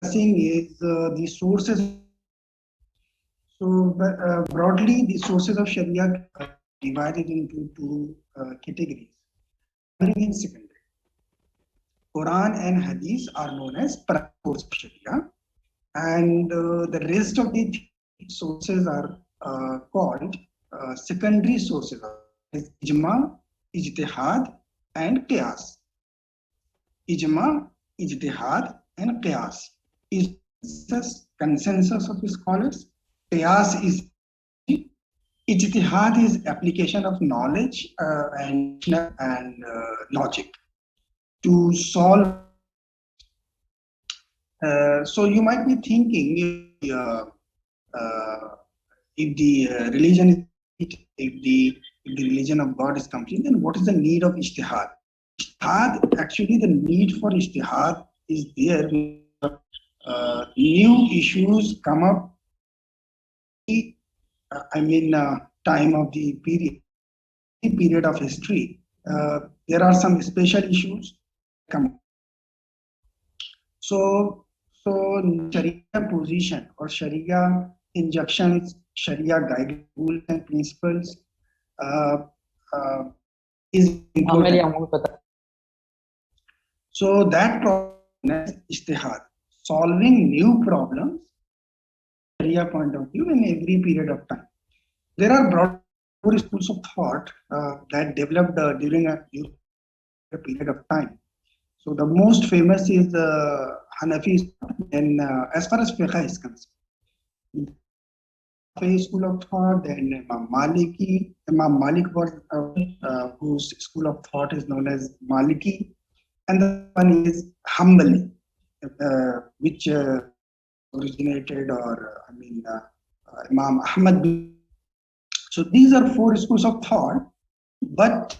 Seeing is the sources. So broadly, the sources of Sharia divided into two categories: primary and secondary. Quran and Hadith are known as primary sources of Sharia, and the rest of the sources are called secondary sources of ijma, ijtihad, and qiyas. Ijma, ijtihad, and qiyas is consensus of scholars. Qiyas is ijtihad is application of knowledge and logic to solve. So you might be thinking, if the religion is if the religion of God is complete, then what is the need of ijtihad? Ijtihad, actually, the need for ijtihad is there. New issues come up. Time of the period of history. There are some special issues come. So Sharia position or Sharia injunctions, Sharia guidance rules and principles uh, uh, is important. So that problem is ijtihad, solving new problems, Sharia point of view in every period of time. There are broad four schools of thought that developed during a period of time. So the most famous is Hanafi, and as far as fiqh is concerned, Shafi'i school of thought, then Imam Maliki. Imam Malik was whose school of thought is known as Maliki, and the one is Hanbali, which originated, or Imam Ahmad bin. So these are four schools of thought, but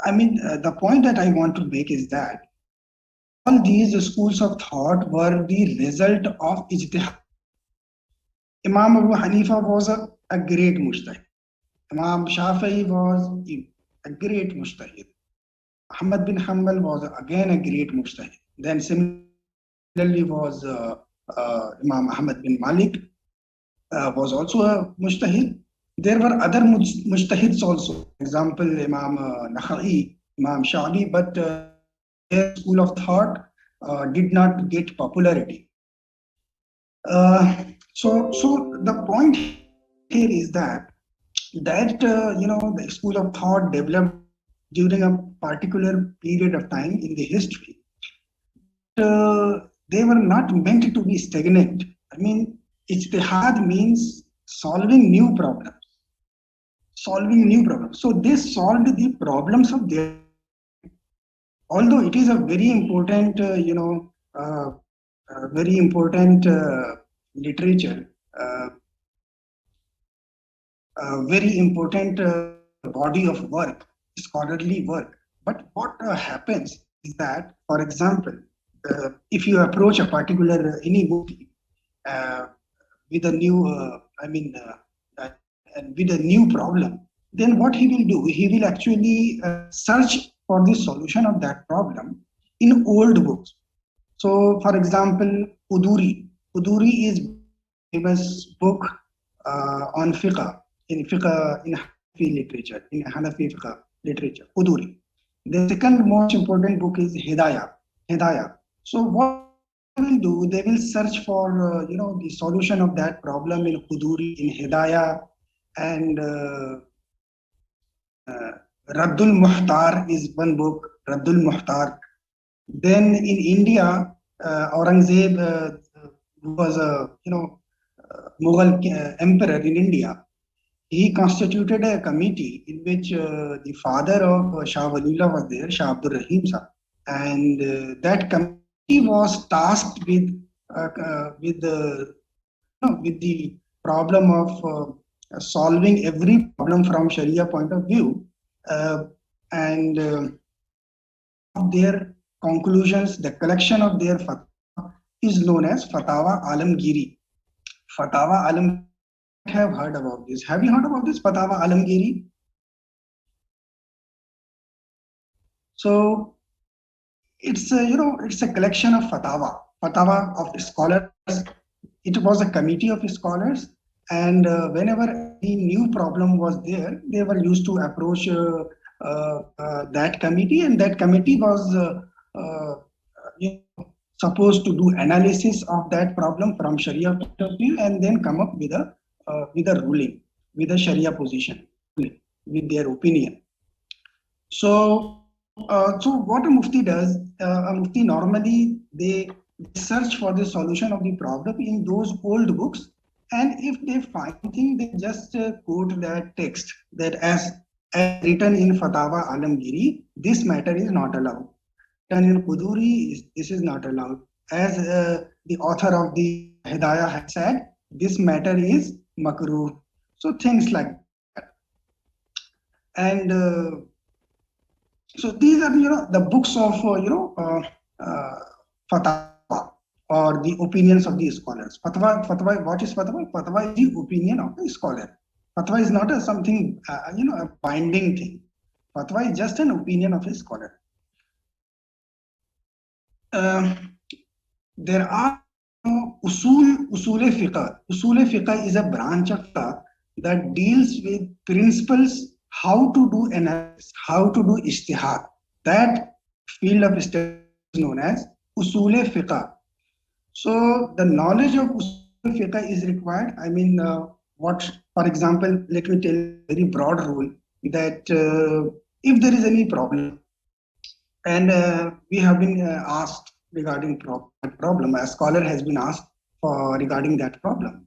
the point that I want to make is that all these schools of thought were the result of ijtihad. Imam Abu Hanifa was a great mujtahid. Imam Shafi'i was a great mujtahid. Ahmad bin Hanbal was again a great mujtahid. Then similarly was Imam Ahmad bin Malik was also a mujtahid. There were other mujtahids also. For example, Imam Nakhai, Imam Sha'bi, but their school of thought did not get popularity. So the point here is that the school of thought developed during a particular period of time in the history. They were not meant to be stagnant. Ijtihad means solving new problems. So they solved the problems of their. Although it is a very important, very important literature, very important body of work, scholarly work. But what happens is that, for example, if you approach a particular any book with a new, with a new problem, then what he will do? He will actually search for the solution of that problem in old books. So, for example, Uduri. Uduri is a famous book on fiqh in Hanafi literature, in Hanafi fiqh literature. Uduri. The second most important book is Hidayah. Hidayah. So what they will do? They will search for the solution of that problem in Uduri, in Hidayah, and Raddul Muhtar is one book. Raddul Muhtar. Then in India, Aurangzeb was a Mughal emperor in India. He constituted a committee in which the father of Shah Waliullah was there, Shah Abdul Rahim Sah, and that committee was tasked with the problem of solving every problem from Sharia point of view, and their conclusions, the collection of their fatwa is known as Fatawa Alamgiri. Fatawa Alamgiri, have heard about this. Have you heard about this Fatawa Alamgiri? So it's a collection of fatwa fatwa of scholars. It was a committee of scholars, and whenever any new problem was there, they were used to approach that committee, and that committee was you know, supposed to do analysis of that problem from Sharia point of view, and then come up with a ruling, with a Sharia position, with their opinion. So what a mufti does, a mufti normally they search for the solution of the problem in those old books, and if they find thing, they just quote that text that as written in Fatawa Alamgiri, this matter is not allowed. Written in Quduri, this is not allowed. As the author of the Hidayah has said, this matter is makruh. So things like that. And so these are, the books of, fatwa, or the opinions of the scholars. Fatwa, what is fatwa? Fatwa is the opinion of the scholar. Fatwa is not something, a binding thing. Fatwa is just an opinion of a scholar. There are usule fiqh. Usule fiqh is a branch of fiqh that deals with principles, how to do analysis, how to do ijtihad. That field of study is known as usule fiqh. So the knowledge of usule fiqh is required. I mean, for example, let me tell you a very broad rule that if there is any problem, and we have been asked regarding that problem, a scholar has been asked for regarding that problem.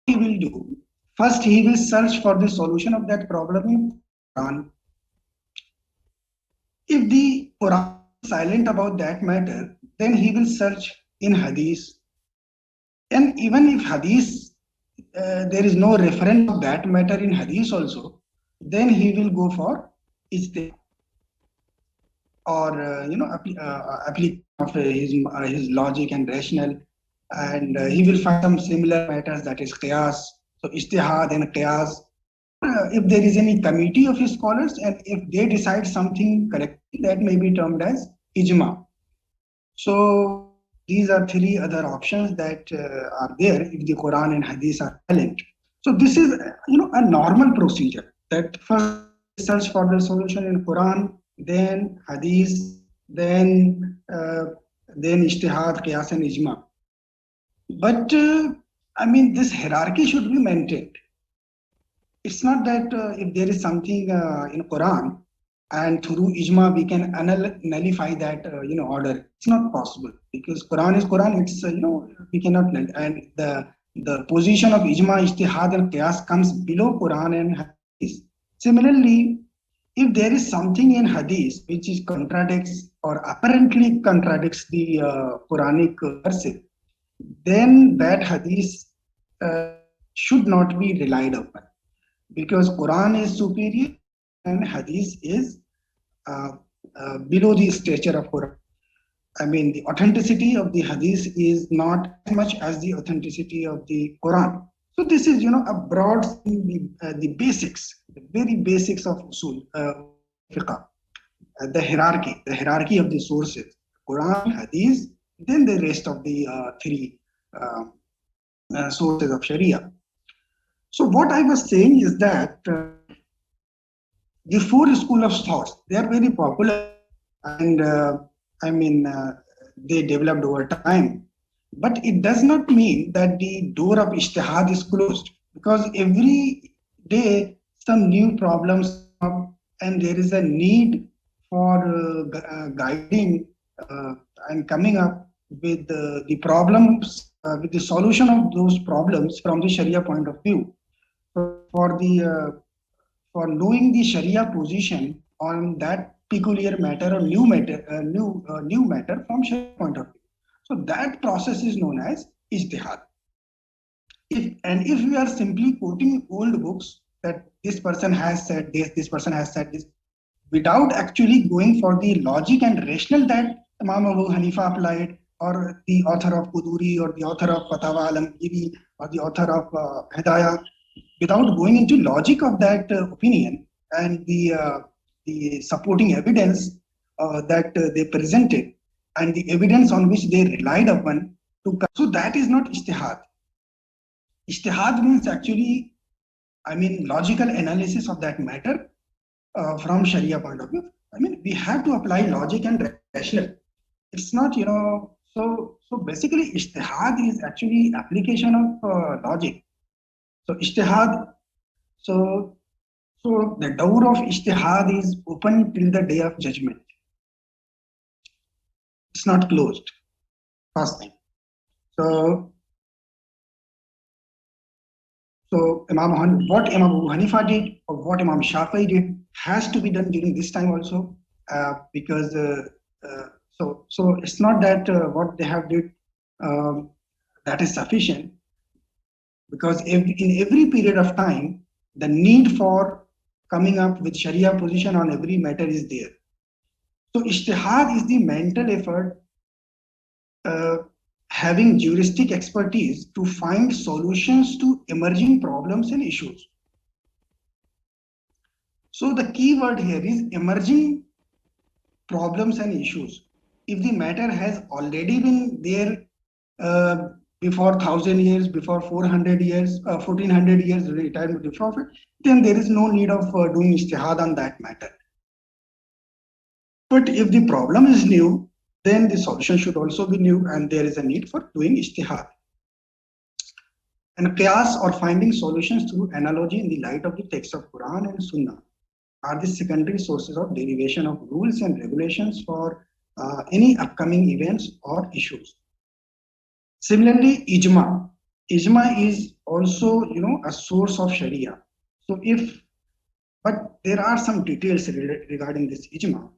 He will do, first he will search for the solution of that problem in Quran. If the Quran is silent about that matter, then he will search in Hadith. And even if Hadith, there is no reference of that matter in Hadith also, then he will go for ijtihad, or application of his logic and rational, and he will find some similar matters, that is qiyas. So ijtihad and qiyas. If there is any committee of scholars, and if they decide something correctly, that may be termed as ijma. So these are three other options that are there if the Quran and Hadith are silent. So this is a normal procedure, that first search for the solution in Quran, then Hadith, then ijtihad, qiyas and ijma. But I mean, this hierarchy should be maintained. It's not that if there is something in Quran and through ijma we can nullify that order. It's not possible, because Quran is Quran. It's we cannot, and the position of ijma, ijtihad and qiyas comes below Quran and Hadith. Similarly, if there is something in Hadith which is contradicts or apparently contradicts the Quranic verse, then that Hadith should not be relied upon, because Quran is superior and Hadith is below the stature of Quran. I mean, the authenticity of the Hadith is not as much as the authenticity of the Quran. So this is, a broad, the basics, the very basics of usul fiqh, the hierarchy of the sources: Quran, Hadith, then the rest of the three sources of Sharia. So what I was saying is that the four school of thoughts, they are very popular, and they developed over time. But it does not mean that the door of ijtihad is closed, because every day some new problems come, and there is a need for guiding and coming up with the problems, with the solution of those problems from the Sharia point of view. For knowing the Sharia position on that peculiar matter or new matter from Sharia point of view. So that process is known as ijtihad. If we are simply quoting old books that this person has said this person has said this, without actually going for the logic and rational that Imam Abu Hanifa applied, or the author of Quduri, or the author of Fatawa Alamgiri, or the author of Hidayah, without going into logic of that opinion and the supporting evidence that they presented, and the evidence on which they relied upon to. So that is not ijtihad. Ijtihad means actually, I mean, logical analysis of that matter from Sharia point of view. I mean, we have to apply logic and rational. It's not, so basically, ijtihad is actually application of logic. So ijtihad, so the door of ijtihad is open till the day of judgment. It's not closed. First thing. So what Imam Abu Hanifa did or what Imam Shafi'i did has to be done during this time also, because so it's not that what they have did that is sufficient, because in every period of time the need for coming up with Sharia position on every matter is there. So ijtihad is the mental effort having juristic expertise to find solutions to emerging problems and issues. So the key word here is emerging problems and issues. If the matter has already been there before 1,000 years, before 400 years, 1400 years retirement of the Prophet, then there is no need of doing ijtihad on that matter. But if the problem is new, then the solution should also be new, and there is a need for doing ijtihad. And qiyas, or finding solutions through analogy in the light of the text of Quran and Sunnah, are the secondary sources of derivation of rules and regulations for any upcoming events or issues. Similarly, ijma. Ijma is also, a source of Sharia. So but there are some details regarding this ijma.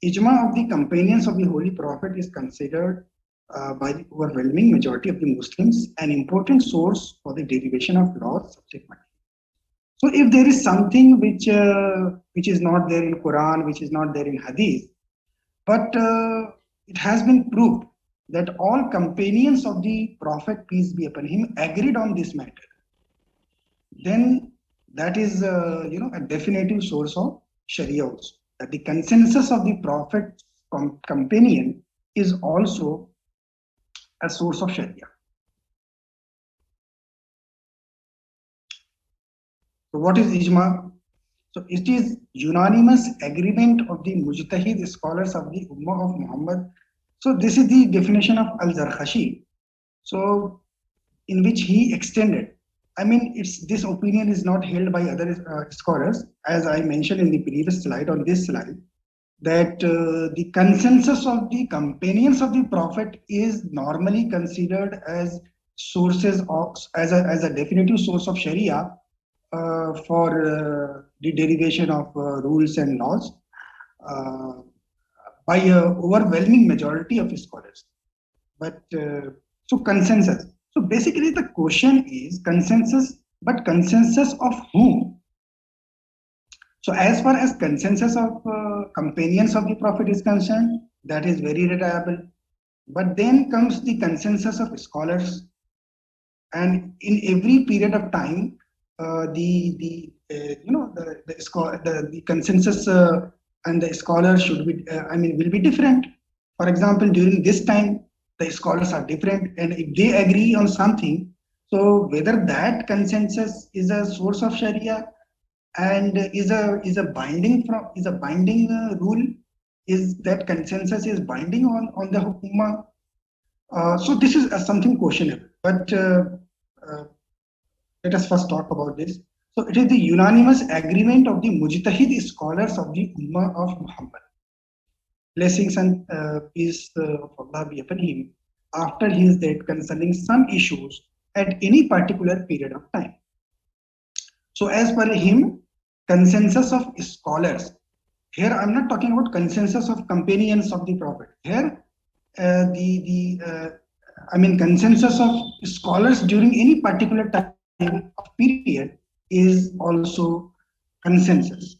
Ijma of the companions of the Holy Prophet is considered by the overwhelming majority of the Muslims an important source for the derivation of laws subsequently. So if there is something which is not there in Quran, which is not there in Hadith, but it has been proved that all companions of the Prophet, peace be upon him, agreed on this matter, then that is a definitive source of Sharia also. That the consensus of the Prophet's companion is also a source of Sharia. So what is ijma? So it is unanimous agreement of the mujtahid scholars of the Ummah of Muhammad. So this is the definition of Al-Zarkashi. So in which he extended. I mean, this opinion is not held by other scholars, as I mentioned in the previous slide, on this slide, that the consensus of the companions of the Prophet is normally considered as sources of, as a definitive source of Sharia for the derivation of rules and laws by an overwhelming majority of scholars. But so consensus. So basically the question is consensus, but consensus of whom? So as far as consensus of companions of the Prophet is concerned, that is very reliable. But then comes the consensus of scholars, and in every period of time, the consensus and the scholars should be, will be different. For example, during this time, the scholars are different, and if they agree on something, so whether that consensus is a source of Sharia and is a binding rule, is that consensus is binding on the Ummah? So this is something questionable. But let us first talk about this. So it is the unanimous agreement of the mujtahid scholars of the Ummah of Muhammad, blessings and peace of Allah be upon him, after his death, concerning some issues at any particular period of time. So as per him, consensus of scholars, here I'm not talking about consensus of companions of the Prophet. Here consensus of scholars during any particular time of period is also consensus.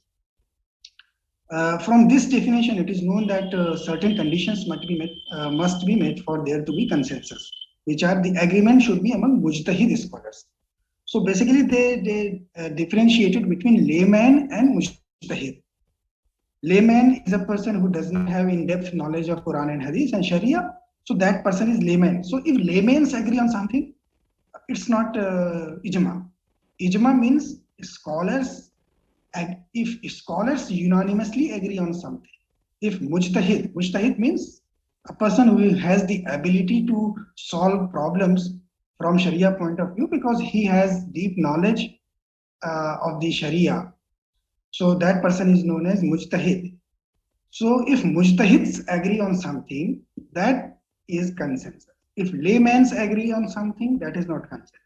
From this definition, it is known that certain conditions must be met for there to be consensus, which are the agreement should be among mujtahid scholars. So basically, they differentiated between layman and mujtahid. Layman is a person who does not have in-depth knowledge of Quran and Hadith and Sharia. So that person is layman. So if laymen agree on something, it's not ijma. Ijma means scholars. If scholars unanimously agree on something, if mujtahid means a person who has the ability to solve problems from Sharia point of view because he has deep knowledge of the Sharia. So that person is known as mujtahid. So if mujtahids agree on something, that is consensus. If laymen agree on something, that is not consensus.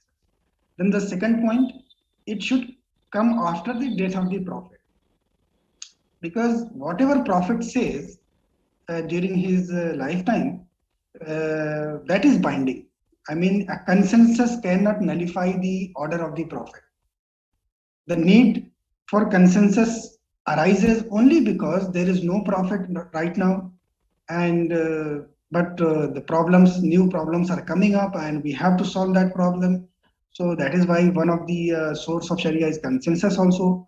Then the second point, it should come after the death of the prophet. Because whatever prophet says during his lifetime, that is binding. I mean, a consensus cannot nullify the order of the prophet. The need for consensus arises only because there is no prophet right now, and but new problems are coming up, and we have to solve that problem. So that is why one of the source of Sharia is consensus also.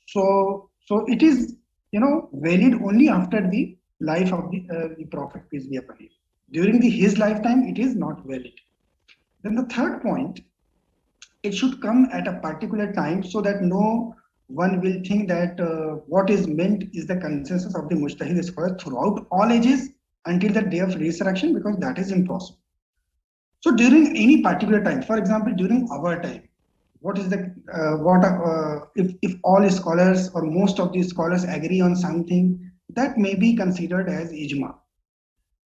So it is valid only after the life of the prophet, peace be upon him. During his lifetime, it is not valid. Then the third point, it should come at a particular time so that no one will think that what is meant is the consensus of the mujtahid scholars throughout all ages until the day of resurrection, because that is impossible. So during any particular time, for example, during our time, what is the if all scholars or most of the scholars agree on something, that may be considered as ijma.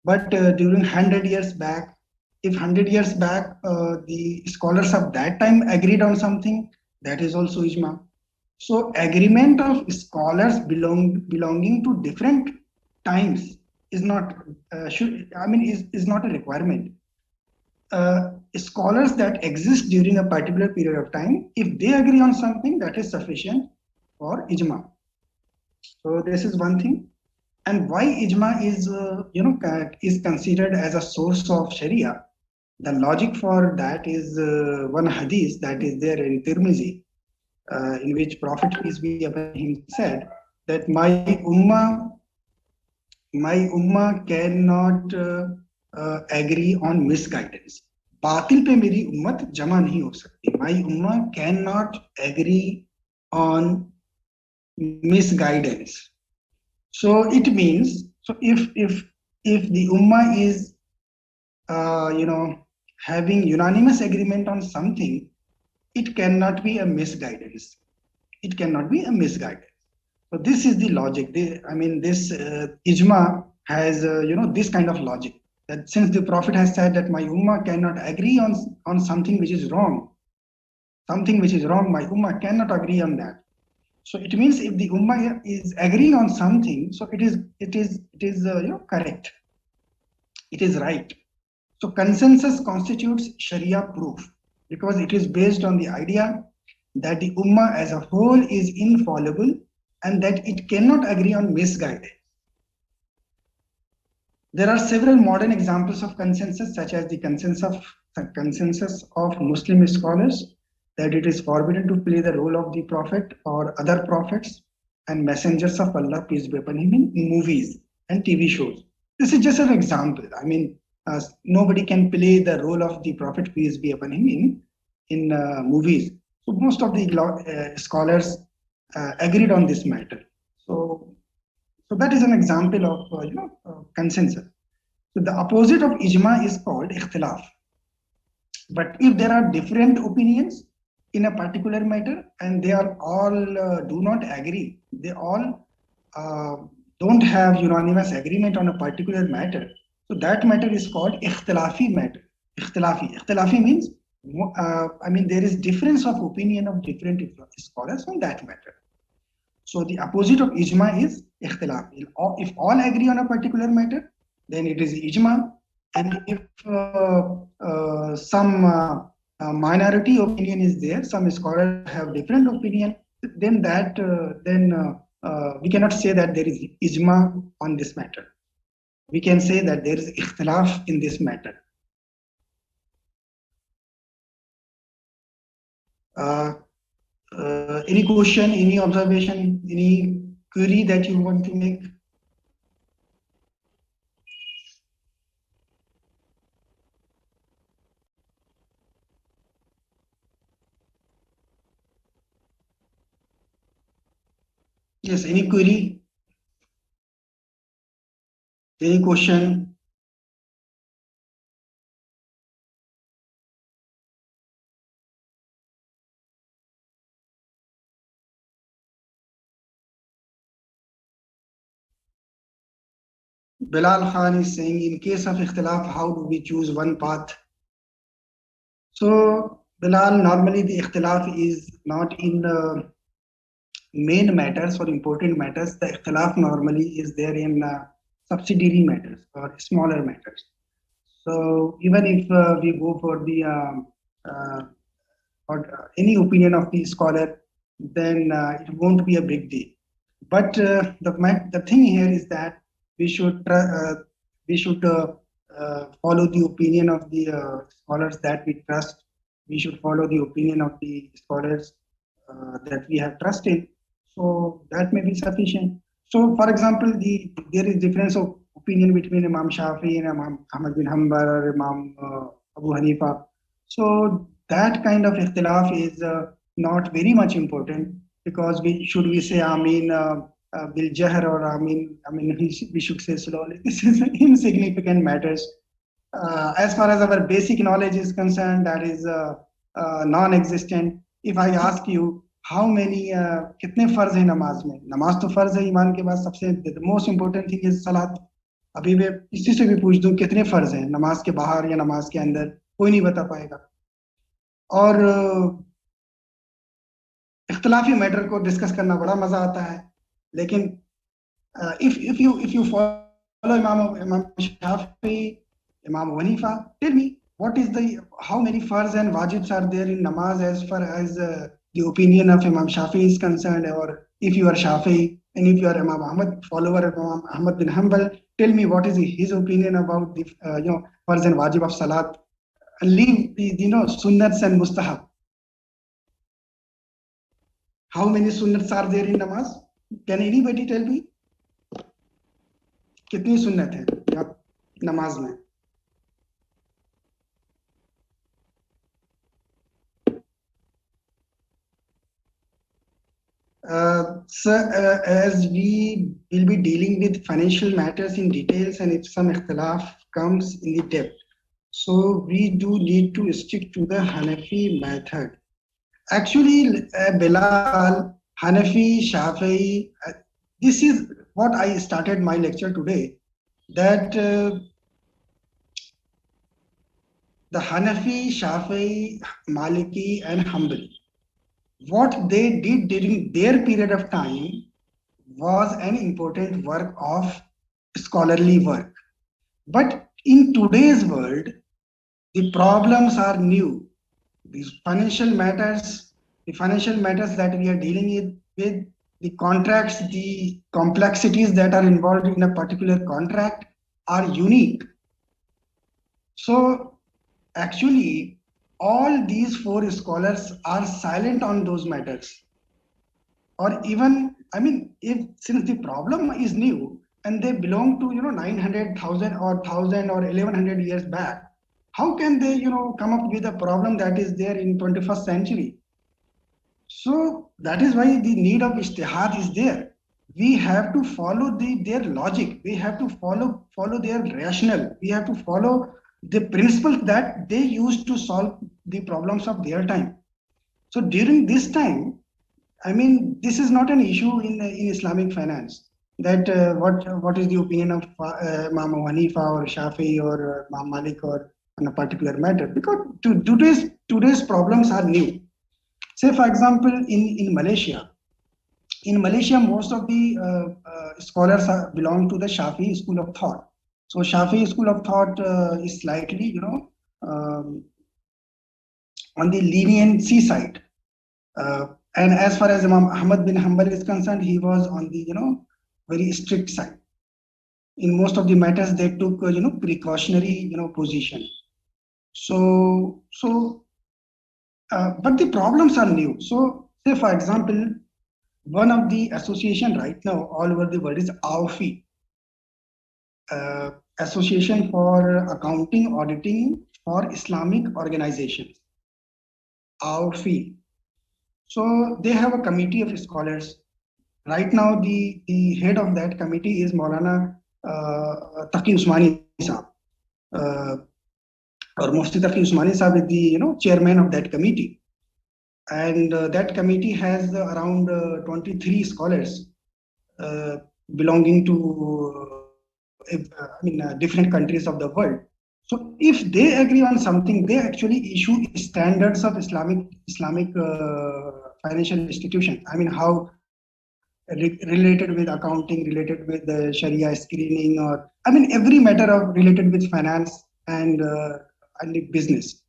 But during 100 years back, if 100 years back the scholars of that time agreed on something, that is also ijma. So agreement of scholars belonging to different times is not is not a requirement. Scholars that exist during a particular period of time, if they agree on something, that is sufficient for ijma. So this is one thing. And why ijma is is considered as a source of Sharia? The logic for that is one hadith that is there in Tirmizi, in which Prophet peace be upon him said that my ummah cannot agree on misguidance. बातिल पे मेरी उम्मत जमा नहीं हो सकती. My ummah cannot agree on misguidance. So it means, so if the ummah is having unanimous agreement on something, it cannot be a misguidance. It cannot be a misguidance. So this is the logic. This ijma has this kind of logic, that since the Prophet has said that my ummah cannot agree on something which is wrong, my ummah cannot agree on that. So it means if the ummah is agreeing on something, so it is correct. It is right. So consensus constitutes Sharia proof because it is based on the idea that the ummah as a whole is infallible and that it cannot agree on misguidance. There are several modern examples of consensus, such as the consensus of Muslim scholars that it is forbidden to play the role of the prophet or other prophets and messengers of Allah, peace be upon him, in movies and TV shows. This is just an example. Nobody can play the role of the prophet, peace be upon him, in movies. So most of the scholars agreed on this matter. So that is an example of consensus. So the opposite of ijma is called ikhtilaf. But if there are different opinions in a particular matter and they are all do not agree, they all don't have unanimous agreement on a particular matter, so that matter is called ikhtilafi matter. Ikhtilafi means there is difference of opinion of different scholars on that matter. So the opposite of ijma is ikhtilaf. If all agree on a particular matter, then it is ijma. And if some minority opinion is there, some scholars have different opinion, then we cannot say that there is ijma on this matter. We can say that there is ikhtilaf in this matter. Any question, any observation, any query that you want to make? Yes, any query, any question? Bilal Khan is saying, in case of ikhtilaf, how do we choose one path? So, Bilal, normally the ikhtilaf is not in main matters or important matters. The ikhtilaf normally is there in subsidiary matters or smaller matters. So, even if we go for the uh, or any opinion of the scholar, then it won't be a big deal. But the thing here is that we should we should follow the opinion of the scholars that we trust. We should follow the opinion of the scholars that we have trust in. So that may be sufficient. So, for example, there is difference of opinion between Imam Shafi and Imam Ahmad bin Hanbal or Imam Abu Hanifa. So that kind of ikhtilaf is not very much important, because we say Amin bil jahr or Amin we should say slowly. This is insignificant matters. As far as our basic knowledge is concerned, that is non-existent. If I ask you how many कितने फर्ज है नमाज में, नमाज तो फर्ज है, ईमान के बाद सबसे the most important thing is सलात. अभी मैं किसी से भी पूछ दूं कितने फर्ज हैं नमाज के बाहर या नमाज के अंदर, कोई नहीं बता पाएगा. और इख्तलाफी मैटर को डिस्कस करना बड़ा मजा आता है, लेकिन if you follow Imam Shafi, Imam Hanifa, tell me what is the how many farz and wajibs are there in namaz as far as the opinion of Imam Shafi is concerned. Or if you are Shafi and if you are Imam Ahmad, follower of Imam Ahmad bin Hanbal, tell me what is his opinion about the farz and wajib of salat, and leave the sunnats and mustahab. How many sunnats are there in namaz? Can anybody tell me? कितनी सुन्नत है नमाज में? Sir, as we will be dealing with financial matters in details, and if some ikhtilaf comes in the depth, so we do need to stick to the Hanafi method. Actually, Bilal, Hanafi, Shafi'i, this is what I started my lecture today, that the Hanafi, Shafi'i, Maliki and Hanbali, what they did during their period of time was an important work of scholarly work. But in today's world, the problems are new. These financial matters, the financial matters that we are dealing with, the contracts, the complexities that are involved in a particular contract are unique. So actually, all these four scholars are silent on those matters. Or even, I mean, if since the problem is new and they belong to 900,000 or 1,000 or 1,100 years back, how can they come up with a problem that is there in 21st century? So that is why the need of ijtihad is there. We have to follow their logic. We have to follow their rationale. We have to follow the principles that they used to solve the problems of their time. So during this time, I mean, this is not an issue in Islamic finance, that what is the opinion of Imam Hanifa or Shafi or Imam Malik or on a particular matter, because today's problems are new. Say, for example, in Malaysia, most of the scholars belong to the Shafi school of thought. So Shafi school of thought is slightly, um, on the leniency side. And as far as Imam Ahmad bin Hanbal is concerned, he was on the very strict side. In most of the matters, they took precautionary position. So but the problems are new. So say, for example, one of the association right now all over the world is AOFI, Association for Accounting Auditing for Islamic Organizations, AOFI. So they have a committee of scholars. Right now, the head of that committee is Maulana Taqi Usmani Saab. Uh, or Mufti Taqi Usmani Saab is the chairman of that committee. And that committee has around 23 scholars uh, belonging to different countries of the world. So if they agree on something, they actually issue standards of Islamic financial institutions. I mean, how related with accounting, related with the Sharia screening, or I mean every matter of related with finance and the business.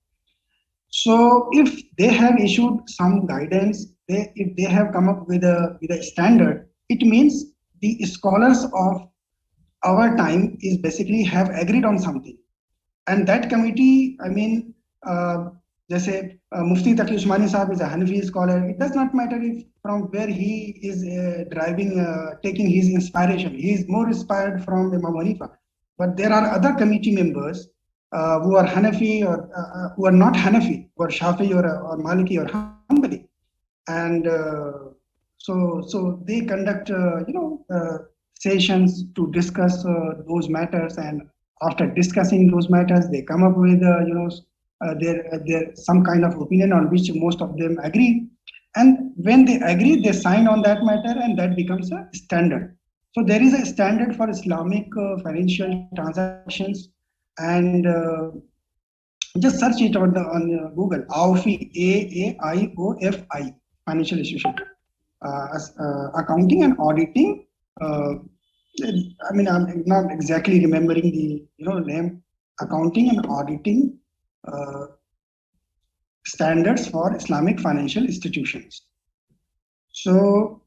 So if they have issued some guidance, if they have come up with a standard, it means the scholars of our time is basically have agreed on something. And that committee, I mean, जैसे Mufti Taqi Usmani Sahab is a Hanafi scholar. It does not matter if from where he is taking his inspiration. He is more inspired from Imam Hanifa. But there are other committee members who are Hanafi or who are not Hanafi, who are Shafi or Maliki or Hanbali. And so they conduct, sessions to discuss those matters, and after discussing those matters, they come up with their some kind of opinion on which most of them agree. And when they agree, they sign on that matter, and that becomes a standard. So there is a standard for Islamic financial transactions, and just search it on Google. AOFI, AAIOFI, financial institution, accounting and auditing. I mean, I'm not exactly remembering the name. Accounting and auditing standards for Islamic financial institutions. So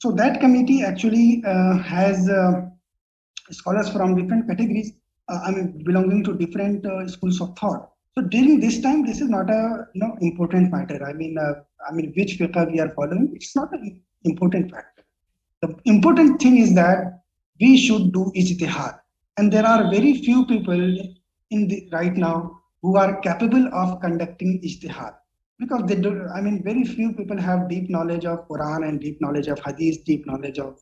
that committee actually has scholars from different categories. I mean, belonging to different schools of thought. So during this time, this is not a important matter. I mean, which fiqh we are following, it's not an important factor. The important thing is that we should do ijtihad, and there are very few people in the right now who are capable of conducting ijtihad, because they do. I mean, very few people have deep knowledge of Quran and deep knowledge of Hadith, deep knowledge of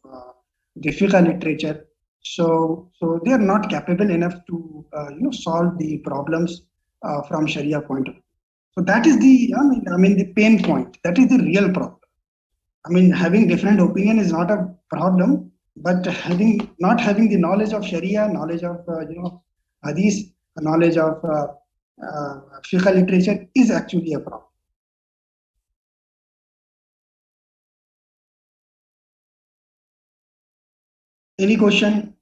the fiqh literature. So they are not capable enough to solve the problems from Sharia point of view. So that is the the pain point. That is the real problem. I mean, having different opinion is not a problem, but not having the knowledge of Sharia, knowledge of Hadith, knowledge of fiqh literature is actually a problem. Any question?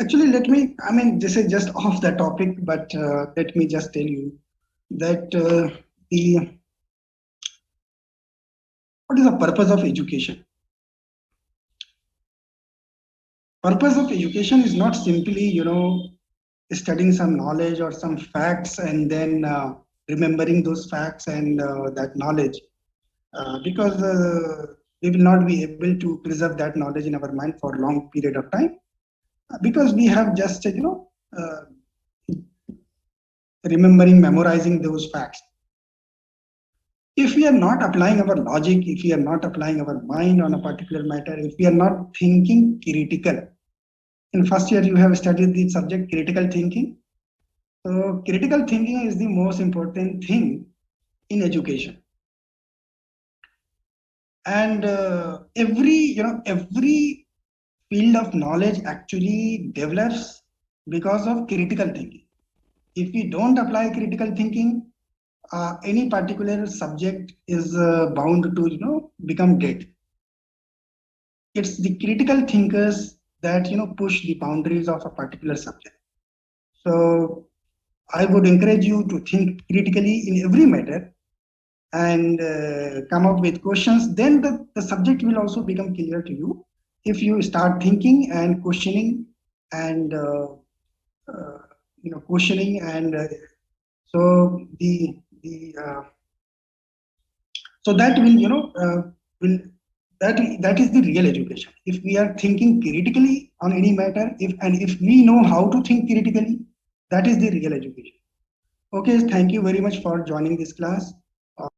Actually, I mean, this is just off the topic, but let me just tell you that what is the purpose of education? Purpose of education is not simply, studying some knowledge or some facts and then remembering those facts and that knowledge, because we will not be able to preserve that knowledge in our mind for a long period of time, because we have just, remembering, memorizing those facts. If we are not applying our logic, if we are not applying our mind on a particular matter, if we are not thinking critical, in first year you have studied the subject critical thinking. So critical thinking is the most important thing in education. And every field of knowledge actually develops because of critical thinking. If we don't apply critical thinking, any particular subject is bound to become dead. It's the critical thinkers that push the boundaries of a particular subject. So I would encourage you to think critically in every matter, and come up with questions, then the subject will also become clear to you. If you start thinking and questioning and questioning and so so that will will that is the real education. If we are thinking critically on any matter, if we know how to think critically, that is the real education. Okay, thank you very much for joining this class.